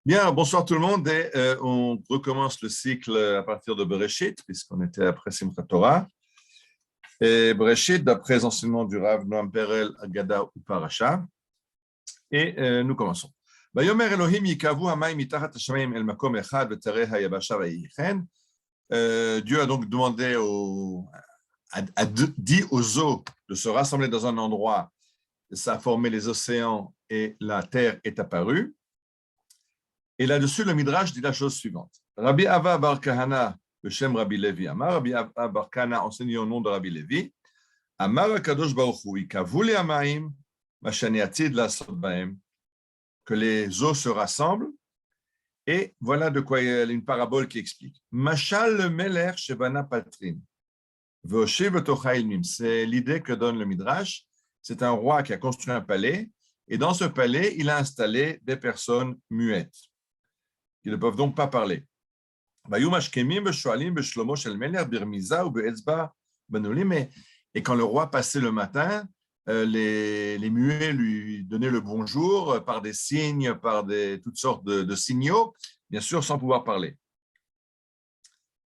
Bien, bonsoir tout le monde et on recommence le cycle à partir de Bereshit, puisqu'on était après Simchat Torah. Et Bereshit, d'après les enseignements du Rav Noam Perel, Agada ou Parasha. Et nous commençons. Vayomer Elohim yikavu hamayim mitachat hashamayim el makom echad v'tareh hayabasha vayichen. Dieu a donc demandé dit aux eaux de se rassembler dans un endroit. Ça a formé les océans et la terre est apparue. Et là-dessus, le Midrash dit la chose suivante. Rabbi Ava bar Kahana, le Shem Rabbi Levi, Amar Rabbi Ava bar Kahana, enseigné au nom de Rabbi Levi, Amar Akadosh Baruch Hu, Ikavu le Amaim, Mashani Atid Lasot Baem, que les eaux se rassemblent. Et voilà de quoi il y a une parabole qui explique. Mashal le Meler Shebana Patrin, Voshe V'tocha Ilmim. C'est l'idée que donne le Midrash. C'est un roi qui a construit un palais, et dans ce palais, il a installé des personnes muettes qui ne peuvent donc pas parler. Et quand le roi passait le matin, les muets lui donnaient le bonjour par des signes, par toutes sortes de signaux, bien sûr sans pouvoir parler.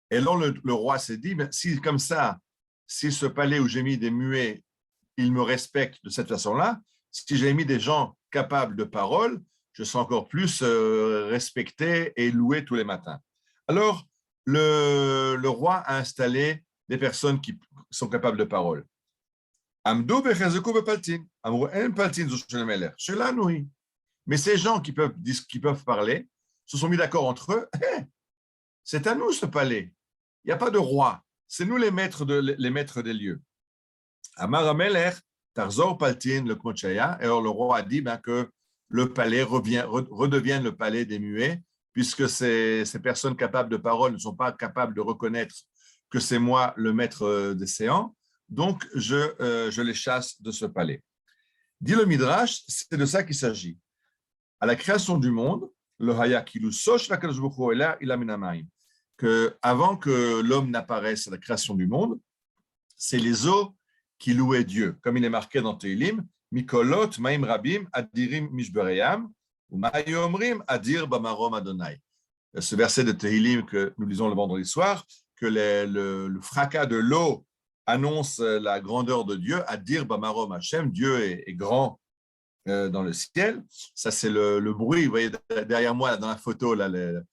Et alors le roi s'est dit, si comme ça, si ce palais où j'ai mis des muets, il me respecte de cette façon-là, si j'ai mis des gens capables de parole, je serai encore plus respecté et loué tous les matins. Alors, le roi a installé des personnes qui sont capables de parole. Mais ces gens qui peuvent parler se sont mis d'accord entre eux. Hey, c'est à nous ce palais. Il n'y a pas de roi. C'est nous les maîtres des lieux. Amar Amelech, Tarzor Paltin, le Kmochaya. Et alors le roi a dit que le palais redevienne le palais des muets, puisque ces personnes capables de parole ne sont pas capables de reconnaître que c'est moi le maître des séants, donc je les chasse de ce palais. Dit le Midrash, c'est de ça qu'il s'agit. À la création du monde, le Hayakilu Sosh Vakadosh Baruch Hu Ela Ila Minamayim, que avant que l'homme n'apparaisse à la création du monde, c'est les eaux qui louaient Dieu, comme il est marqué dans Tehillim, Mikolot Maim Rabim Adirim Mishbereyam ou Mayomrim Adir Bamarom Adonai. Ce verset de Tehillim que nous lisons le vendredi soir, que le fracas de l'eau annonce la grandeur de Dieu. Adir Bamarom Hashem, Dieu est grand dans le ciel. Ça, c'est le bruit. Vous voyez derrière moi, là, dans la photo, là, le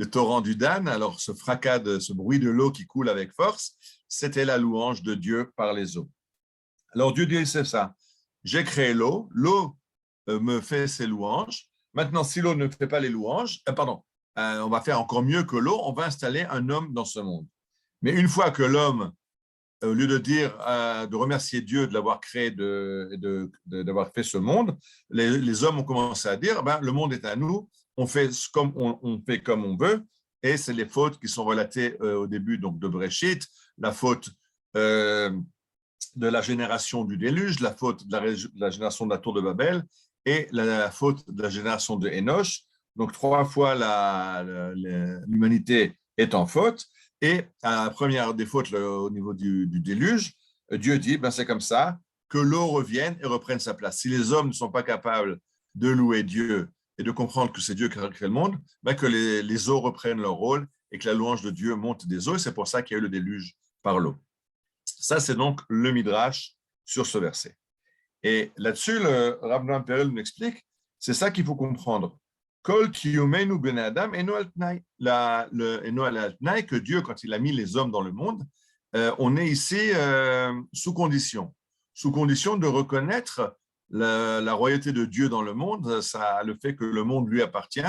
torrent du Dan. Alors, ce fracas, ce bruit de l'eau qui coule avec force, c'était la louange de Dieu par les eaux. Alors, Dieu dit, c'est ça. J'ai créé l'eau me fait ses louanges. Maintenant, si l'eau ne fait pas les louanges, on va faire encore mieux que l'eau, on va installer un homme dans ce monde. Mais une fois que l'homme, au lieu de dire, de remercier Dieu de l'avoir créé, d'avoir fait ce monde, les hommes ont commencé à dire, le monde est à nous, on fait comme on veut, et c'est les fautes qui sont relatées au début donc, de Bereshit, la faute de la génération du déluge, la faute de la génération de la tour de Babel et la faute de la génération de Enoch. Donc, 3 fois l'humanité est en faute. Et à la première des fautes au niveau du déluge, Dieu dit, c'est comme ça, que l'eau revienne et reprenne sa place. Si les hommes ne sont pas capables de louer Dieu et de comprendre que c'est Dieu qui a créé le monde, que les eaux reprennent leur rôle et que la louange de Dieu monte des eaux. Et c'est pour ça qu'il y a eu le déluge par l'eau. Ça, c'est donc le Midrash sur ce verset. Et là-dessus, le Rav Noam Perel nous explique, c'est ça qu'il faut comprendre. Kol kiyumenu ben Adam eno al tnai. Eno al tnai, que Dieu, quand il a mis les hommes dans le monde, on est ici sous condition de reconnaître la royauté de Dieu dans le monde, ça le fait que le monde lui appartient.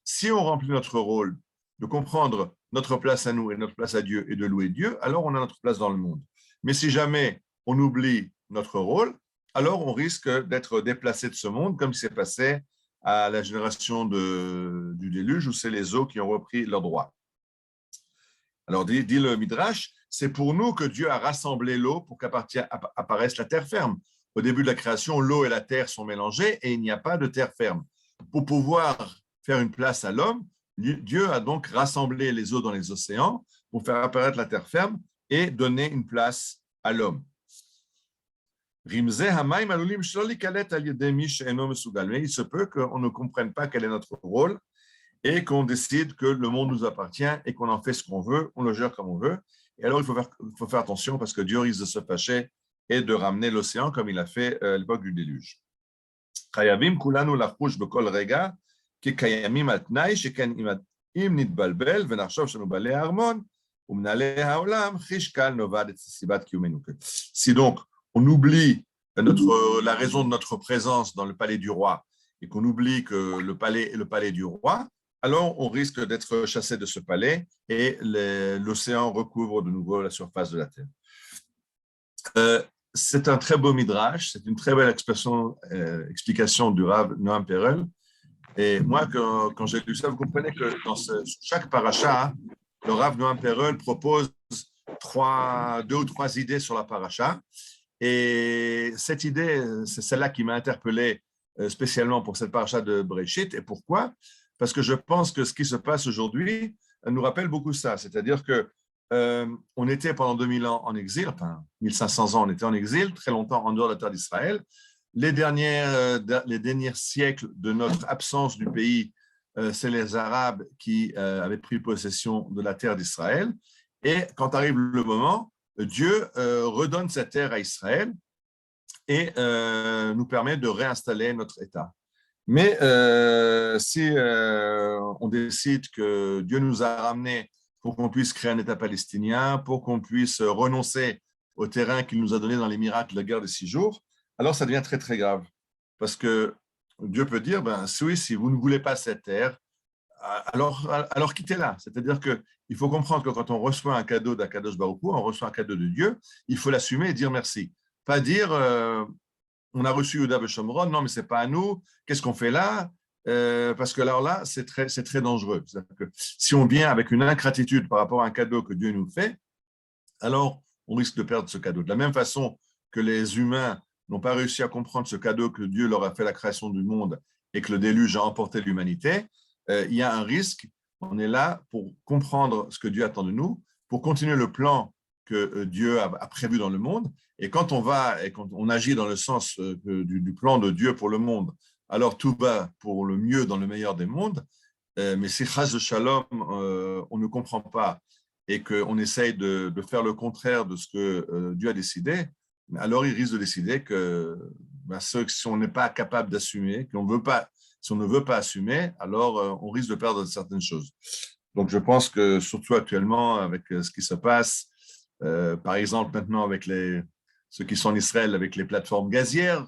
Si on remplit notre rôle de comprendre notre place à nous et notre place à Dieu et de louer Dieu, alors on a notre place dans le monde. Mais si jamais on oublie notre rôle, alors on risque d'être déplacé de ce monde, comme c'est passé à la génération du déluge, où c'est les eaux qui ont repris leurs droits. Alors, dit le Midrash, c'est pour nous que Dieu a rassemblé l'eau pour qu'apparaisse la terre ferme. Au début de la création, l'eau et la terre sont mélangées et il n'y a pas de terre ferme. Pour pouvoir faire une place à l'homme, Dieu a donc rassemblé les eaux dans les océans pour faire apparaître la terre ferme et donner une place à l'homme. Mais il se peut qu'on ne comprenne pas quel est notre rôle et qu'on décide que le monde nous appartient et qu'on en fait ce qu'on veut, on le gère comme on veut. Et alors, il faut faire attention parce que Dieu risque de se fâcher et de ramener l'océan comme il a fait à l'époque du déluge. חייבים כולנו לחוש בכל רגע כקיימים על תנאי שכן אם נתבלבל ונחשוב שאנו בעלי הארמון ומנהלי העולם, חיש קל נאבד את סיבת קיומנו. Si donc on oublie la raison de notre présence dans le palais du roi et qu'on oublie que le palais est le palais du roi, alors on risque d'être chassé de ce palais et l'océan recouvre de nouveau la surface de la terre. C'est un très beau midrash, c'est une très belle explication du Rav Noam Perel. Et moi, quand j'ai lu ça, vous comprenez que dans chaque paracha, le Rav Noam Perel propose deux ou trois idées sur la paracha. Et cette idée, c'est celle-là qui m'a interpellé spécialement pour cette paracha de Bereshit. Et pourquoi? Parce que je pense que ce qui se passe aujourd'hui nous rappelle beaucoup ça. C'est-à-dire que on était pendant 2000 ans en exil, enfin 1500 ans on était en exil, très longtemps en dehors de la terre d'Israël. Les derniers siècles de notre absence du pays, c'est les Arabes qui avaient pris possession de la terre d'Israël. Et quand arrive le moment, Dieu redonne cette terre à Israël et nous permet de réinstaller notre État. Mais si on décide que Dieu nous a ramenés pour qu'on puisse créer un État palestinien, pour qu'on puisse renoncer au terrain qu'il nous a donné dans les miracles de la guerre des 6 jours, alors ça devient très, très grave. Parce que Dieu peut dire, si vous ne voulez pas cette terre, alors quittez-la. C'est-à-dire qu'il faut comprendre que quand on reçoit un cadeau d'Akadosh Baruch Hu, on reçoit un cadeau de Dieu, il faut l'assumer et dire merci. Pas dire, on a reçu Yehuda Beshomron, non mais ce n'est pas à nous, qu'est-ce qu'on fait là? Parce que alors là, c'est très dangereux. C'est-à-dire que si on vient avec une ingratitude par rapport à un cadeau que Dieu nous fait, alors on risque de perdre ce cadeau. De la même façon que les humains n'ont pas réussi à comprendre ce cadeau que Dieu leur a fait la création du monde et que le déluge a emporté l'humanité, il y a un risque. On est là pour comprendre ce que Dieu attend de nous, pour continuer le plan que Dieu a prévu dans le monde. Et quand on agit dans le sens du plan de Dieu pour le monde, alors tout va pour le mieux dans le meilleur des mondes. Mais si chas de shalom, on ne comprend pas et qu'on essaye de faire le contraire de ce que Dieu a décidé, alors il risque de décider que si on n'est pas capable d'assumer, si on ne veut pas assumer, alors on risque de perdre certaines choses. Donc je pense que surtout actuellement, avec ce qui se passe, par exemple maintenant avec ceux qui sont en Israël, avec les plateformes gazières,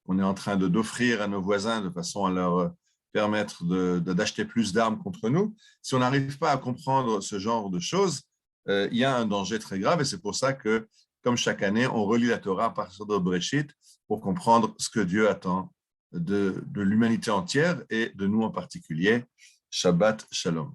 qu'on est en train d'offrir à nos voisins de façon à leur permettre d'acheter plus d'armes contre nous, si on n'arrive pas à comprendre ce genre de choses, il y a un danger très grave et c'est pour ça que, comme chaque année, on relit la Torah à partir de Bereshit pour comprendre ce que Dieu attend de l'humanité entière et de nous en particulier. Shabbat Shalom.